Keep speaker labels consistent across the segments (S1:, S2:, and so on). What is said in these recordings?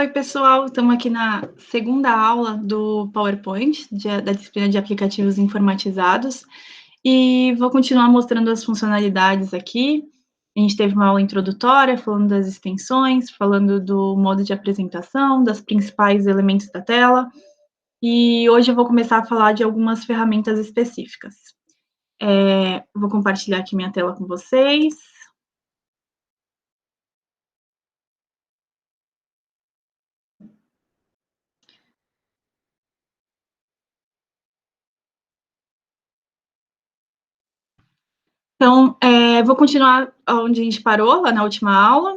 S1: Oi, pessoal, estamos aqui na segunda aula do PowerPoint, da disciplina de aplicativos informatizados, e vou continuar mostrando as funcionalidades aqui. A gente teve uma aula introdutória, falando das extensões, falando do modo de apresentação, dos principais elementos da tela, e hoje eu vou começar a falar de algumas ferramentas específicas. Vou compartilhar aqui minha tela com vocês. Então, vou continuar onde a gente parou, lá na última aula.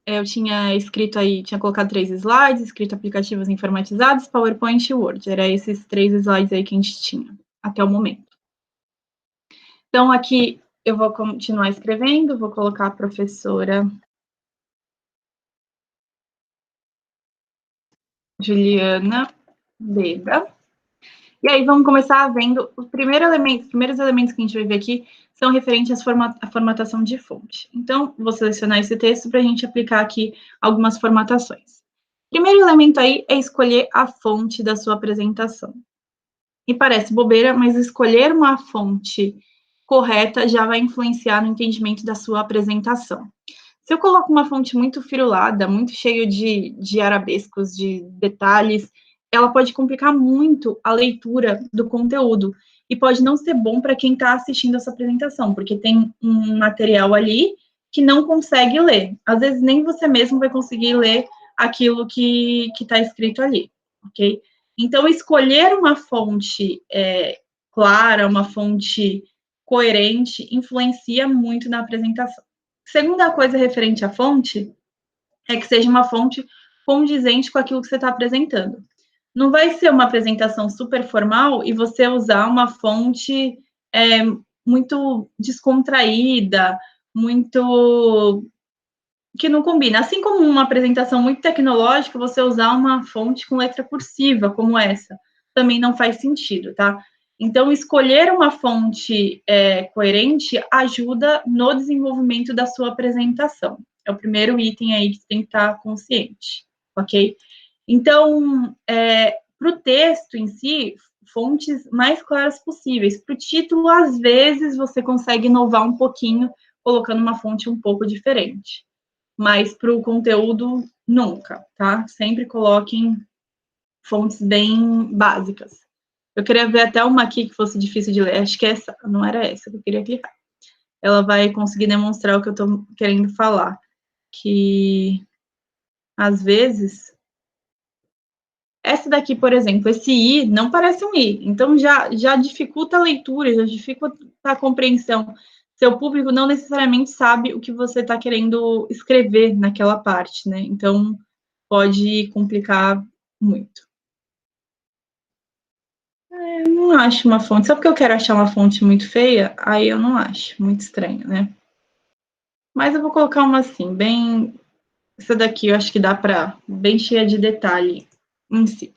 S1: Eu tinha escrito aí, tinha colocado 3 slides, escrito aplicativos informatizados, PowerPoint e Word. Era esses 3 slides aí que a gente tinha, até o momento. Então, aqui eu vou continuar escrevendo, vou colocar a professora Juliana Beda. E aí, vamos começar vendo os primeiros elementos que a gente vai ver aqui são referentes à formatação de fonte. Então, vou selecionar esse texto para a gente aplicar aqui algumas formatações. O primeiro elemento aí é escolher a fonte da sua apresentação. E parece bobeira, mas escolher uma fonte correta já vai influenciar no entendimento da sua apresentação. Se eu coloco uma fonte muito firulada, muito cheia de arabescos, de detalhes, ela pode complicar muito a leitura do conteúdo e pode não ser bom para quem está assistindo essa apresentação, porque tem um material ali que não consegue ler. Às vezes nem você mesmo vai conseguir ler aquilo que está escrito ali, ok? Então, escolher uma fonte clara, uma fonte coerente, influencia muito na apresentação. Segunda coisa referente à fonte é que seja uma fonte condizente com aquilo que você está apresentando. Não vai ser uma apresentação super formal e você usar uma fonte muito descontraída, muito que não combina. Assim como uma apresentação muito tecnológica, você usar uma fonte com letra cursiva, como essa, também não faz sentido, tá? Então, escolher uma fonte coerente ajuda no desenvolvimento da sua apresentação. É o primeiro item aí que você tem que estar consciente, ok? Então, para o texto em si, fontes mais claras possíveis. Para o título, às vezes, você consegue inovar um pouquinho, colocando uma fonte um pouco diferente. Mas para o conteúdo, nunca, tá? Sempre coloquem fontes bem básicas. Eu queria ver até uma aqui que fosse difícil de ler. Acho que essa, não era essa que eu queria clicar. Ela vai conseguir demonstrar o que eu estou querendo falar. Que, às vezes, essa daqui, por exemplo, esse I não parece um I. Então, já dificulta a leitura, já dificulta a compreensão. Seu público não necessariamente sabe o que você está querendo escrever naquela parte, né? Então, pode complicar muito. Não acho uma fonte, só porque eu quero achar uma fonte muito feia, aí eu não acho, muito estranho, né? Mas eu vou colocar uma assim, bem... Essa daqui eu acho que dá para... bem cheia de detalhe em si.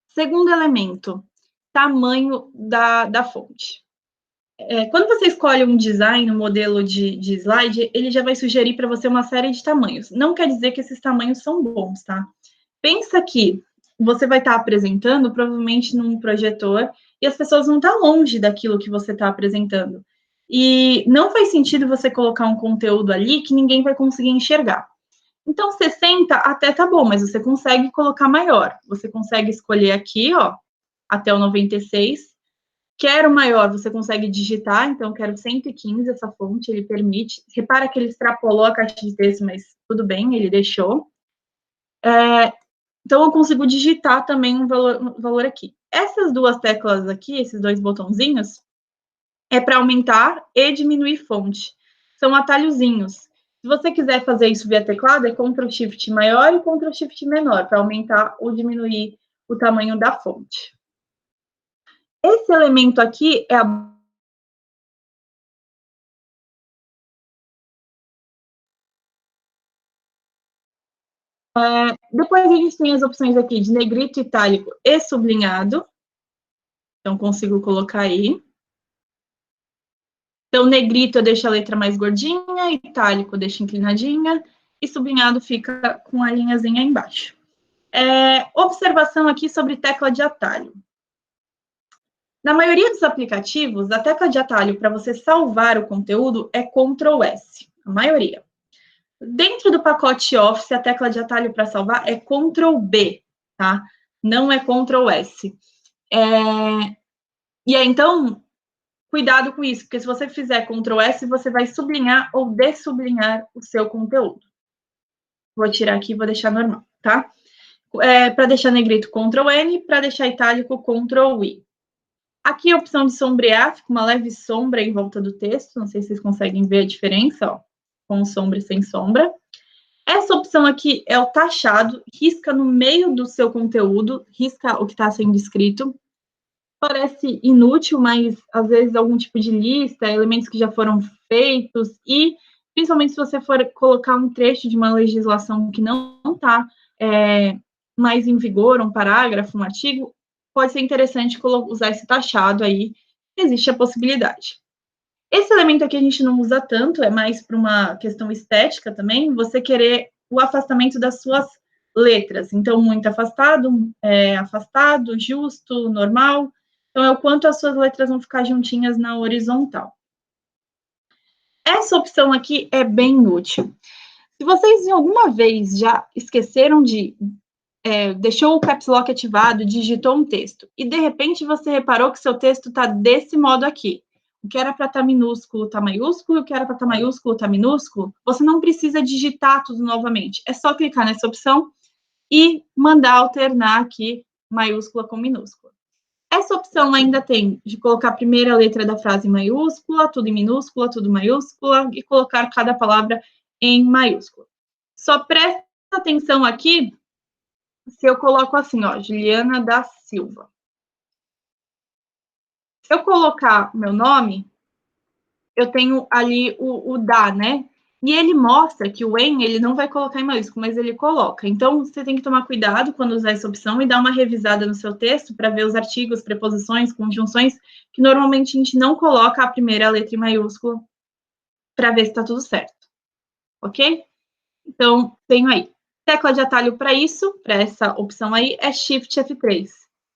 S1: Segundo elemento, tamanho da fonte. Quando você escolhe um design, um modelo de slide, ele já vai sugerir para você uma série de tamanhos. Não quer dizer que esses tamanhos são bons, tá? Pensa que você vai estar apresentando, provavelmente num projetor, e as pessoas vão estar longe daquilo que você está apresentando. E não faz sentido você colocar um conteúdo ali que ninguém vai conseguir enxergar. Então, 60 até tá bom, mas você consegue colocar maior. Você consegue escolher aqui, ó, até o 96. Quero maior, você consegue digitar, então quero 115, essa fonte, ele permite. Repara que ele extrapolou a caixa de texto, mas tudo bem, ele deixou. Então, eu consigo digitar também um valor aqui. Essas duas teclas aqui, esses dois botãozinhos, é para aumentar e diminuir fonte. São atalhozinhos. Se você quiser fazer isso via teclado, é Ctrl Shift maior e Ctrl Shift menor, para aumentar ou diminuir o tamanho da fonte. Esse elemento aqui é a... Depois a gente tem as opções aqui de negrito, itálico e sublinhado. Então, consigo colocar aí. Então, negrito eu deixo a letra mais gordinha, itálico eu deixo inclinadinha, e sublinhado fica com a linhazinha embaixo. Observação aqui sobre tecla de atalho. Na maioria dos aplicativos, a tecla de atalho para você salvar o conteúdo é Ctrl S, a maioria. Dentro do pacote Office, a tecla de atalho para salvar é Ctrl B, tá? Não é Ctrl S. E aí, então, cuidado com isso, porque se você fizer Ctrl S, você vai sublinhar ou dessublinhar o seu conteúdo. Vou tirar aqui e vou deixar normal, tá? Para deixar negrito, Ctrl N, para deixar itálico, Ctrl I. Aqui a opção de sombrear, fica uma leve sombra em volta do texto, não sei se vocês conseguem ver a diferença, ó, com sombra e sem sombra. Essa opção aqui é o taxado, risca no meio do seu conteúdo, risca o que está sendo escrito. Parece inútil, mas às vezes algum tipo de lista, elementos que já foram feitos, e principalmente se você for colocar um trecho de uma legislação que não está mais em vigor, um parágrafo, um artigo, pode ser interessante usar esse taxado aí, existe a possibilidade. Esse elemento aqui a gente não usa tanto, é mais para uma questão estética também, você querer o afastamento das suas letras. Então, muito afastado, afastado, justo, normal. Então, é o quanto as suas letras vão ficar juntinhas na horizontal. Essa opção aqui é bem útil. Se vocês alguma vez já esqueceram de deixou o caps lock ativado, digitou um texto, e de repente você reparou que seu texto está desse modo aqui. O que era para estar minúsculo está maiúsculo, o que era para estar maiúsculo está minúsculo, você não precisa digitar tudo novamente. É só clicar nessa opção e mandar alternar aqui maiúscula com minúscula. Essa opção ainda tem de colocar a primeira letra da frase em maiúscula, tudo em minúscula, tudo maiúscula, e colocar cada palavra em maiúscula. Só presta atenção aqui se eu coloco assim, ó, Juliana da Silva. Se eu colocar meu nome, eu tenho ali o da, né? E ele mostra que o em, ele não vai colocar em maiúsculo, mas ele coloca. Então, você tem que tomar cuidado quando usar essa opção e dar uma revisada no seu texto para ver os artigos, preposições, conjunções, que normalmente a gente não coloca a primeira letra em maiúsculo para ver se está tudo certo. Ok? Então, tenho aí. Tecla de atalho para isso, para essa opção aí, é Shift F3.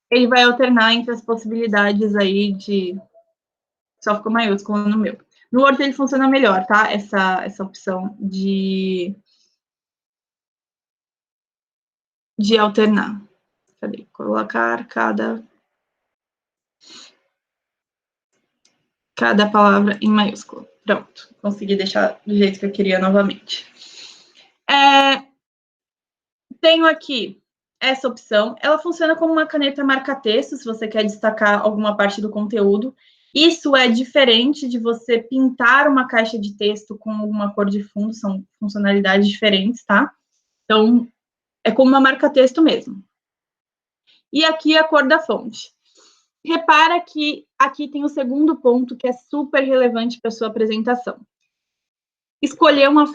S1: Ele vai alternar entre as possibilidades aí de... Só ficou maiúsculo no meu. No Word ele funciona melhor, tá? Essa opção de alternar. Cadê? Colocar cada palavra em maiúsculo. Pronto, consegui deixar do jeito que eu queria novamente. Tenho aqui essa opção, ela funciona como uma caneta marca-texto, se você quer destacar alguma parte do conteúdo. Isso é diferente de você pintar uma caixa de texto com alguma cor de fundo, são funcionalidades diferentes, tá? Então, é como uma marca-texto mesmo. E aqui a cor da fonte. Repara que aqui tem o segundo ponto que é super relevante para a sua apresentação. Escolher uma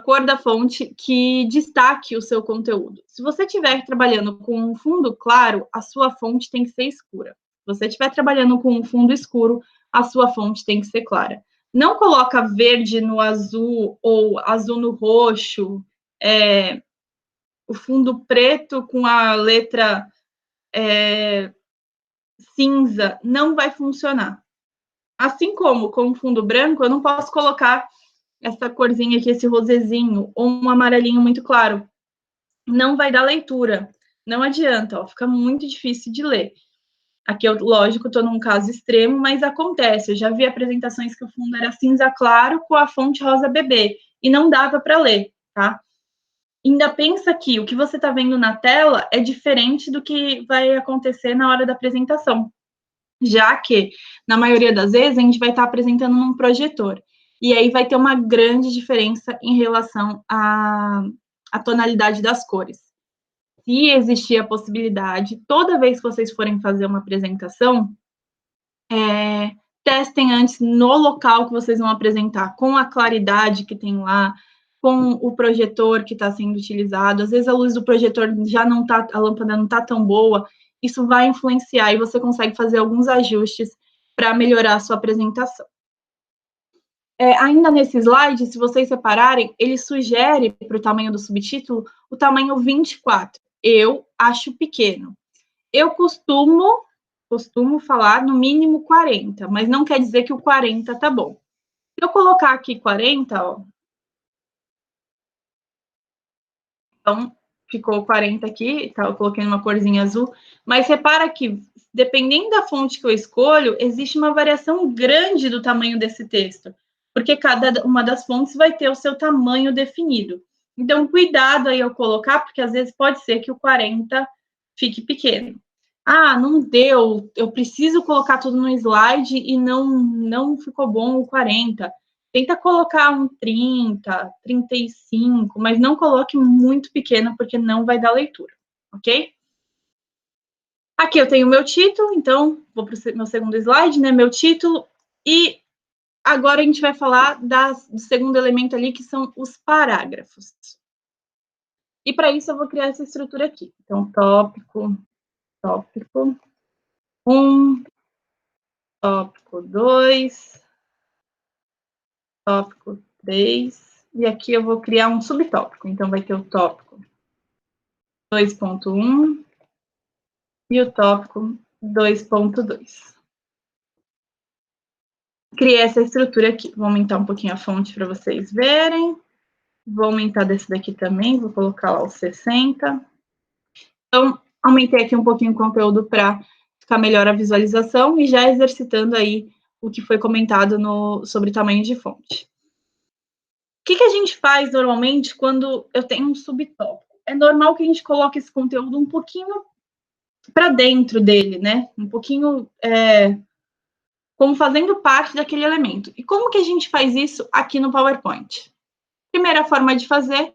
S1: cor da fonte que destaque o seu conteúdo. Se você estiver trabalhando com um fundo claro, a sua fonte tem que ser escura. Se você estiver trabalhando com um fundo escuro, a sua fonte tem que ser clara. Não coloca verde no azul ou azul no roxo, o fundo preto com a letra cinza, não vai funcionar. Assim como com o fundo branco, eu não posso colocar essa corzinha aqui, esse rosezinho, ou um amarelinho muito claro. Não vai dar leitura. Não adianta, ó, fica muito difícil de ler. Aqui, eu, lógico, estou num caso extremo, mas acontece. Eu já vi apresentações que o fundo era cinza claro com a fonte rosa bebê, e não dava para ler, tá? Ainda pensa que o que você está vendo na tela é diferente do que vai acontecer na hora da apresentação. Já que, na maioria das vezes, a gente vai estar apresentando num projetor. E aí vai ter uma grande diferença em relação à tonalidade das cores. Se existir a possibilidade, toda vez que vocês forem fazer uma apresentação, testem antes no local que vocês vão apresentar, com a claridade que tem lá, com o projetor que está sendo utilizado. Às vezes a luz do projetor já não está, a lâmpada não está tão boa, isso vai influenciar e você consegue fazer alguns ajustes para melhorar a sua apresentação. ainda nesse slide, se vocês separarem, ele sugere para o tamanho do subtítulo o tamanho 24. Eu acho pequeno. Eu costumo falar no mínimo 40, mas não quer dizer que o 40 tá bom. Se eu colocar aqui 40, ó, então ficou 40 aqui, tá? Eu coloquei uma corzinha azul, mas repara que, dependendo da fonte que eu escolho, existe uma variação grande do tamanho desse texto, porque cada uma das fontes vai ter o seu tamanho definido. Então, cuidado aí ao colocar, porque às vezes pode ser que o 40 fique pequeno. Ah, não deu, eu preciso colocar tudo no slide e não ficou bom o 40. Tenta colocar um 30, 35, mas não coloque muito pequeno, porque não vai dar leitura, ok? Aqui eu tenho o meu título, então, vou para o meu segundo slide, né? Meu título, e agora a gente vai falar do segundo elemento ali, que são os parágrafos. E para isso eu vou criar essa estrutura aqui. Então, tópico 1, tópico 2, tópico 3, e aqui eu vou criar um subtópico. Então, vai ter o tópico 2.1 e o tópico 2.2. Criei essa estrutura aqui. Vou aumentar um pouquinho a fonte para vocês verem. Vou aumentar desse daqui também, vou colocar lá os 60. Então, aumentei aqui um pouquinho o conteúdo para ficar melhor a visualização e já exercitando aí o que foi comentado sobre tamanho de fonte. O que a gente faz normalmente quando eu tenho um subtópico? É normal que a gente coloque esse conteúdo um pouquinho para dentro dele, né? Um pouquinho como fazendo parte daquele elemento. E como que a gente faz isso aqui no PowerPoint? Primeira forma de fazer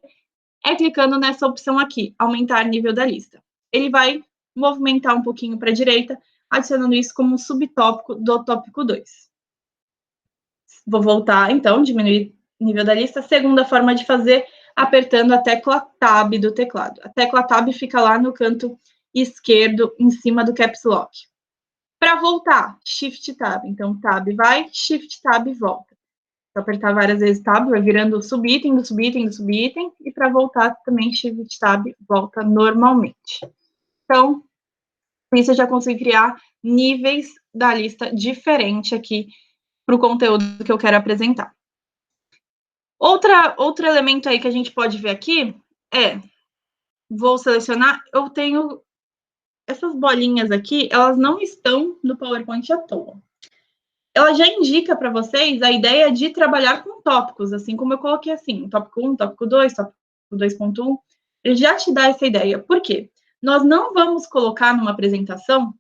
S1: é clicando nessa opção aqui, aumentar nível da lista. Ele vai movimentar um pouquinho para a direita, adicionando isso como um subtópico do tópico 2. Vou voltar, então, diminuir nível da lista. Segunda forma de fazer, apertando a tecla Tab do teclado. A tecla Tab fica lá no canto esquerdo, em cima do Caps Lock. Para voltar, Shift Tab. Então, Tab vai, Shift Tab volta. Para apertar várias vezes Tab, vai virando subitem do subitem do subitem. E para voltar também, Shift Tab volta normalmente. Então, com isso eu já consigo criar níveis da lista diferente aqui para o conteúdo que eu quero apresentar. Outro elemento aí que a gente pode ver aqui vou selecionar, eu tenho essas bolinhas aqui, elas não estão no PowerPoint à toa. Ela já indica para vocês a ideia de trabalhar com tópicos, assim como eu coloquei assim, tópico 1, tópico 2, tópico 2.1, ele já te dá essa ideia. Por quê? Nós não vamos colocar numa apresentação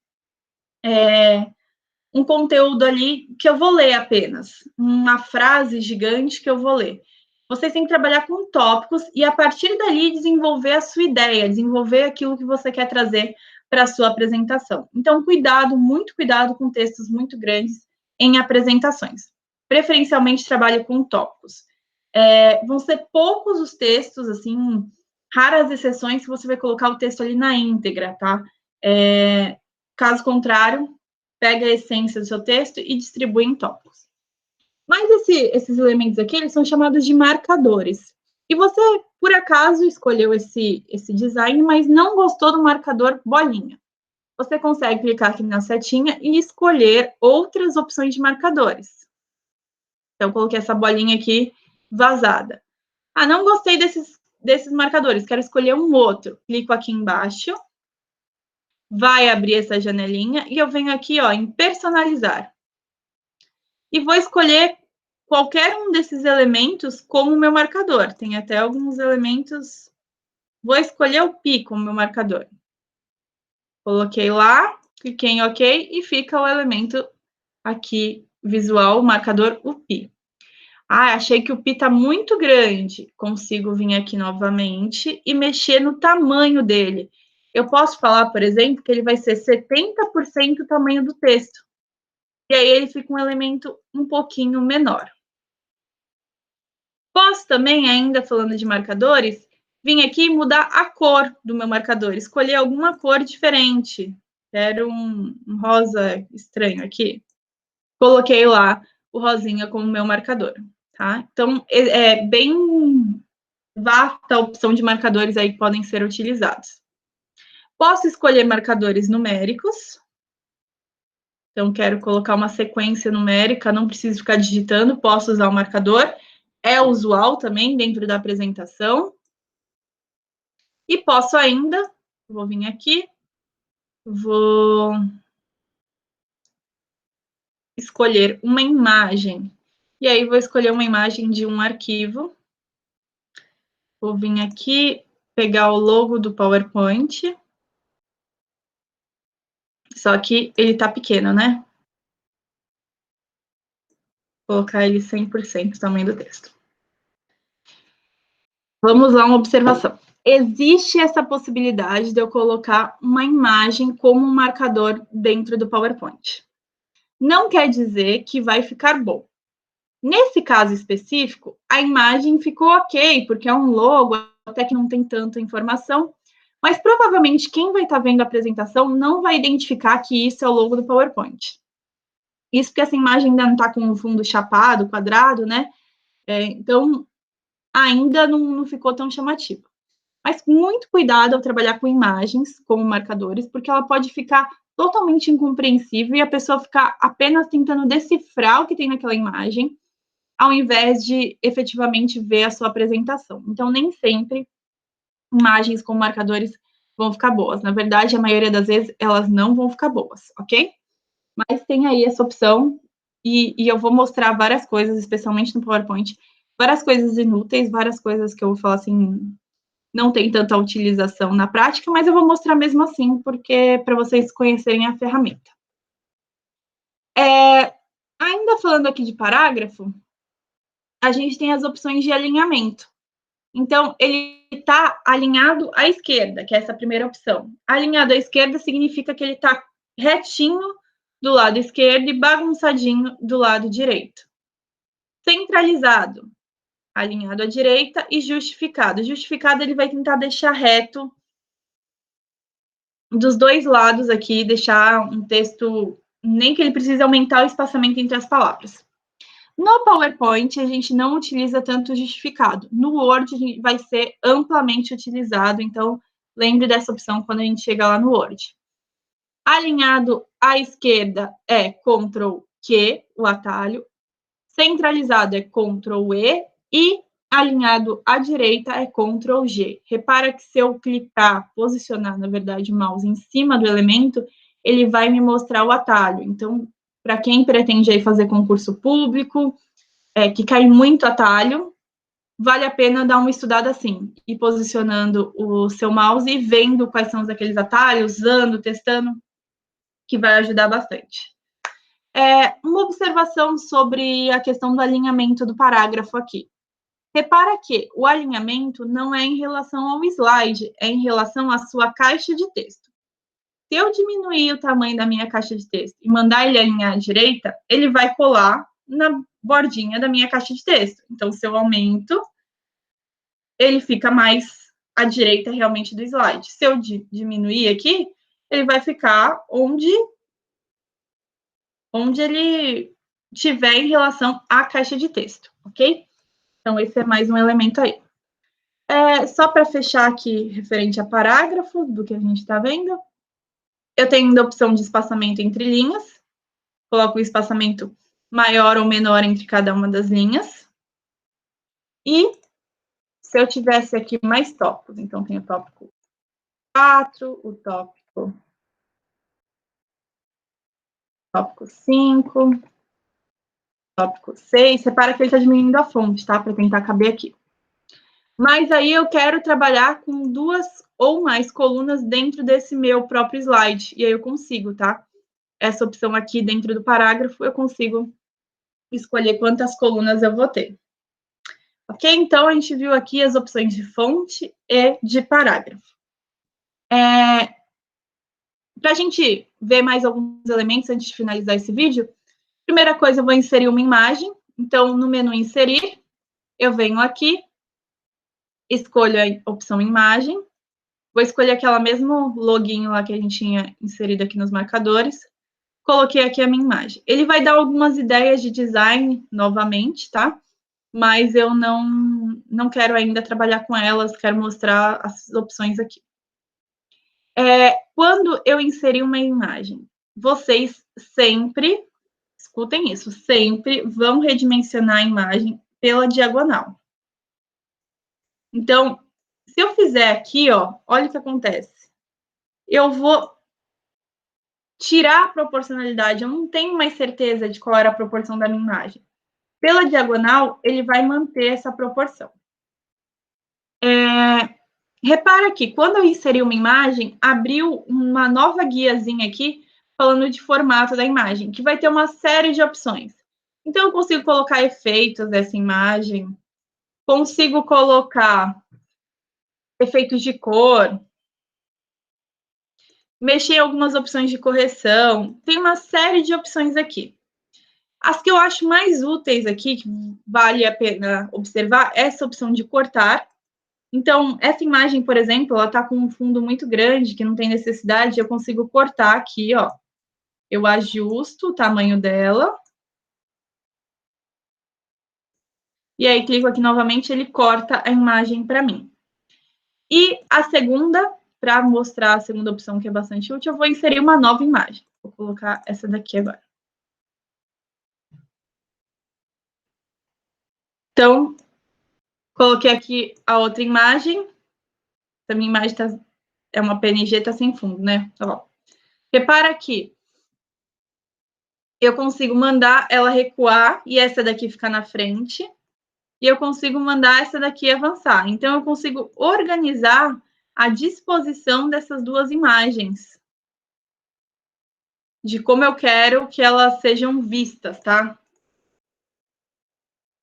S1: um conteúdo ali que eu vou ler apenas, uma frase gigante que eu vou ler. Vocês têm que trabalhar com tópicos e, a partir dali, desenvolver a sua ideia, desenvolver aquilo que você quer trazer para a sua apresentação. Então, cuidado, muito cuidado com textos muito grandes em apresentações. Preferencialmente, trabalhe com tópicos. Vão ser poucos os textos, assim, raras exceções que você vai colocar o texto ali na íntegra, tá? Caso contrário, pega a essência do seu texto e distribui em tópicos. Mas esses elementos aqui, eles são chamados de marcadores. E você, por acaso, escolheu esse design, mas não gostou do marcador bolinha. Você consegue clicar aqui na setinha e escolher outras opções de marcadores. Então, eu coloquei essa bolinha aqui vazada. Ah, não gostei desses marcadores, quero escolher um outro. Clico aqui embaixo, vai abrir essa janelinha e eu venho aqui, ó, em personalizar. E vou escolher qualquer um desses elementos como meu marcador. Tem até alguns elementos. Vou escolher o pi como meu marcador. Coloquei lá, cliquei em OK e fica o elemento aqui visual, o marcador, o pi. Ah, achei que o pi está muito grande. Consigo vir aqui novamente e mexer no tamanho dele. Eu posso falar, por exemplo, que ele vai ser 70% o tamanho do texto. E aí ele fica um elemento um pouquinho menor. Posso também, ainda falando de marcadores, vir aqui e mudar a cor do meu marcador, escolher alguma cor diferente. Quero um rosa estranho aqui. Coloquei lá o rosinha como meu marcador. tá? Então, é bem vasta a opção de marcadores aí que podem ser utilizados. Posso escolher marcadores numéricos. Então, quero colocar uma sequência numérica, não preciso ficar digitando, posso usar o marcador. É usual também dentro da apresentação. E posso ainda, vou vir aqui, vou escolher uma imagem. E aí, vou escolher uma imagem de um arquivo. Vou vir aqui, pegar o logo do PowerPoint. Só que ele está pequeno, né? Vou colocar ele 100% o tamanho do texto. Vamos lá, uma observação. Existe essa possibilidade de eu colocar uma imagem como um marcador dentro do PowerPoint. Não quer dizer que vai ficar bom. Nesse caso específico, a imagem ficou ok, porque é um logo, até que não tem tanta informação, mas provavelmente quem vai estar vendo a apresentação não vai identificar que isso é o logo do PowerPoint. Isso porque essa imagem ainda não está com o fundo chapado, quadrado, né? Então, ainda não ficou tão chamativo. Mas muito cuidado ao trabalhar com imagens como marcadores, porque ela pode ficar totalmente incompreensível e a pessoa ficar apenas tentando decifrar o que tem naquela imagem, ao invés de efetivamente ver a sua apresentação. Então, nem sempre imagens com marcadores vão ficar boas. Na verdade, a maioria das vezes, elas não vão ficar boas, ok? Mas tem aí essa opção, e eu vou mostrar várias coisas, especialmente no PowerPoint, várias coisas inúteis, várias coisas que eu vou falar assim, não tem tanta utilização na prática, mas eu vou mostrar mesmo assim, porque para vocês conhecerem a ferramenta. Ainda falando aqui de parágrafo, a gente tem as opções de alinhamento. Então, ele está alinhado à esquerda, que é essa primeira opção. Alinhado à esquerda significa que ele está retinho do lado esquerdo e bagunçadinho do lado direito. Centralizado, alinhado à direita, e justificado. Justificado, ele vai tentar deixar reto dos dois lados aqui, deixar um texto, nem que ele precise aumentar o espaçamento entre as palavras. No PowerPoint, a gente não utiliza tanto justificado. No Word, vai ser amplamente utilizado, então lembre dessa opção quando a gente chega lá no Word. Alinhado à esquerda é Ctrl+Q, o atalho. Centralizado é Ctrl+E e alinhado à direita é Ctrl+G. Repara que se eu clicar, posicionar, na verdade, o mouse em cima do elemento, ele vai me mostrar o atalho. Então, para quem pretende aí fazer concurso público, que cai muito atalho, vale a pena dar uma estudada assim, e posicionando o seu mouse e vendo quais são aqueles atalhos, usando, testando, que vai ajudar bastante. Uma observação sobre a questão do alinhamento do parágrafo aqui. Repara que o alinhamento não é em relação ao slide, é em relação à sua caixa de texto. Se eu diminuir o tamanho da minha caixa de texto e mandar ele alinhar à direita, ele vai colar na bordinha da minha caixa de texto. Então, se eu aumento, ele fica mais à direita realmente do slide. Se eu diminuir aqui, ele vai ficar onde ele tiver em relação à caixa de texto, ok? Então, esse é mais um elemento aí. Só para fechar aqui, referente a parágrafo, do que a gente está vendo, eu tenho ainda a opção de espaçamento entre linhas, coloco o espaçamento maior ou menor entre cada uma das linhas. E se eu tivesse aqui mais tópicos, então tem o tópico 4, o tópico 5, tópico 6, repara que ele está diminuindo a fonte, tá? Para tentar caber aqui. Mas aí eu quero trabalhar com 2 ou mais colunas dentro desse meu próprio slide, e aí eu consigo, tá? Essa opção aqui dentro do parágrafo, eu consigo escolher quantas colunas eu vou ter. Ok? Então, a gente viu aqui as opções de fonte e de parágrafo. Para a gente ver mais alguns elementos antes de finalizar esse vídeo, primeira coisa, eu vou inserir uma imagem. Então, no menu Inserir, eu venho aqui, escolho a opção Imagem, vou escolher aquela mesmo login lá que a gente tinha inserido aqui nos marcadores, coloquei aqui a minha imagem. Ele vai dar algumas ideias de design novamente, tá? mas eu não quero ainda trabalhar com elas, quero mostrar as opções aqui. Quando eu inserir uma imagem, vocês sempre, escutem isso, sempre vão redimensionar a imagem pela diagonal. Então, se eu fizer aqui, ó, olha o que acontece. Eu vou tirar a proporcionalidade, eu não tenho mais certeza de qual era a proporção da minha imagem. Pela diagonal, ele vai manter essa proporção. Repara que quando eu inseri uma imagem, abriu uma nova guiazinha aqui, falando de formato da imagem, que vai ter uma série de opções. Então, eu consigo colocar efeitos dessa imagem, consigo colocar efeitos de cor, mexer em algumas opções de correção, tem uma série de opções aqui. As que eu acho mais úteis aqui, que vale a pena observar, é essa opção de cortar. Então, essa imagem, por exemplo, ela está com um fundo muito grande, que não tem necessidade, eu consigo cortar aqui, ó. Eu ajusto o tamanho dela. E aí, clico aqui novamente, ele corta a imagem para mim. E a segunda, para mostrar a segunda opção, que é bastante útil, eu vou inserir uma nova imagem. Vou colocar essa daqui agora. Então, coloquei aqui a outra imagem. A minha imagem é uma PNG, está sem fundo, né? Tá bom. Repara aqui. Eu consigo mandar ela recuar e essa daqui ficar na frente. E eu consigo mandar essa daqui avançar. Então, eu consigo organizar a disposição dessas duas imagens. De como eu quero que elas sejam vistas, tá?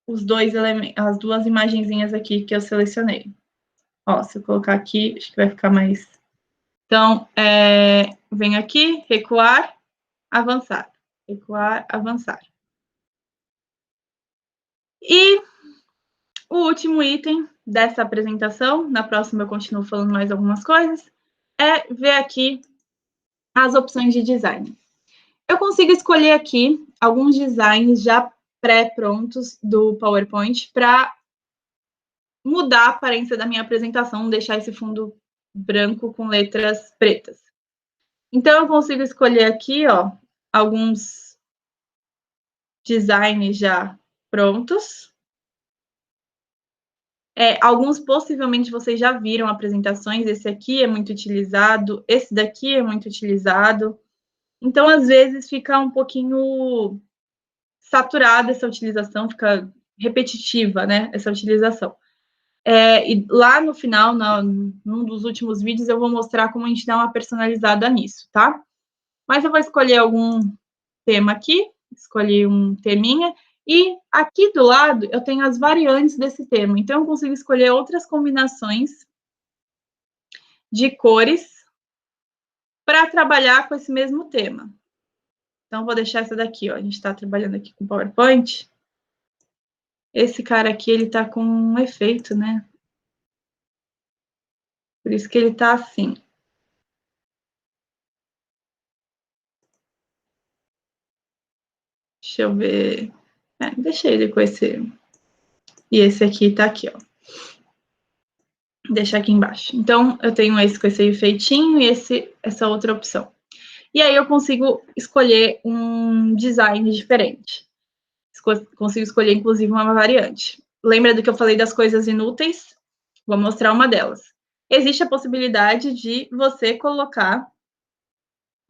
S1: Os dois elementos, as duas imagenzinhas aqui que eu selecionei. Ó, se eu colocar aqui, acho que vai ficar mais... Então, venho aqui, recuar, avançar. Recuar, avançar. E o último item dessa apresentação, na próxima eu continuo falando mais algumas coisas, é ver aqui as opções de design. Eu consigo escolher aqui alguns designs já pré-prontos do PowerPoint para mudar a aparência da minha apresentação, deixar esse fundo branco com letras pretas. Então, eu consigo escolher aqui, ó, alguns designs já prontos. Alguns possivelmente vocês já viram apresentações, esse aqui é muito utilizado, esse daqui é muito utilizado. Então, às vezes, fica um pouquinho saturada essa utilização, fica repetitiva, né, essa utilização. E lá no final, num dos últimos vídeos, eu vou mostrar como a gente dá uma personalizada nisso, tá? Mas eu vou escolher algum tema aqui, escolhi um teminha, e aqui do lado eu tenho as variantes desse tema. Então, eu consigo escolher outras combinações de cores para trabalhar com esse mesmo tema. Então, vou deixar essa daqui, ó. A gente está trabalhando aqui com PowerPoint. Esse cara aqui, ele tá com um efeito, né? Por isso que ele tá assim. Deixa eu ver. Deixei ele com esse. E esse aqui tá aqui, ó. Deixar aqui embaixo. Então, eu tenho esse com esse efeitinho e essa outra opção. E aí eu consigo escolher um design diferente. Consigo escolher, inclusive, uma variante. Lembra do que eu falei das coisas inúteis? Vou mostrar uma delas. Existe a possibilidade de você colocar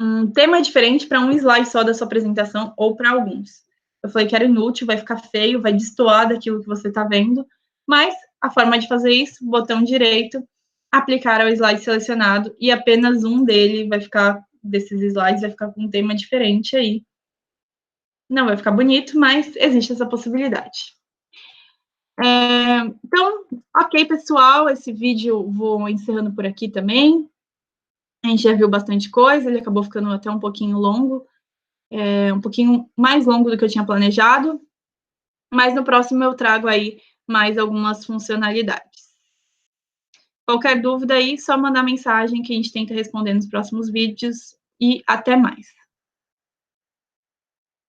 S1: um tema diferente para um slide só da sua apresentação ou para alguns. Eu falei que era inútil, vai ficar feio, vai destoar daquilo que você está vendo, mas a forma de fazer isso, botão direito, aplicar ao slide selecionado e apenas um desses slides vai ficar com um tema diferente aí. Não vai ficar bonito, mas existe essa possibilidade. Então, ok, pessoal, esse vídeo vou encerrando por aqui também. A gente já viu bastante coisa, ele acabou ficando até um pouquinho longo, um pouquinho mais longo do que eu tinha planejado, mas no próximo eu trago aí mais algumas funcionalidades. Qualquer dúvida aí, só mandar mensagem que a gente tenta responder nos próximos vídeos e até mais.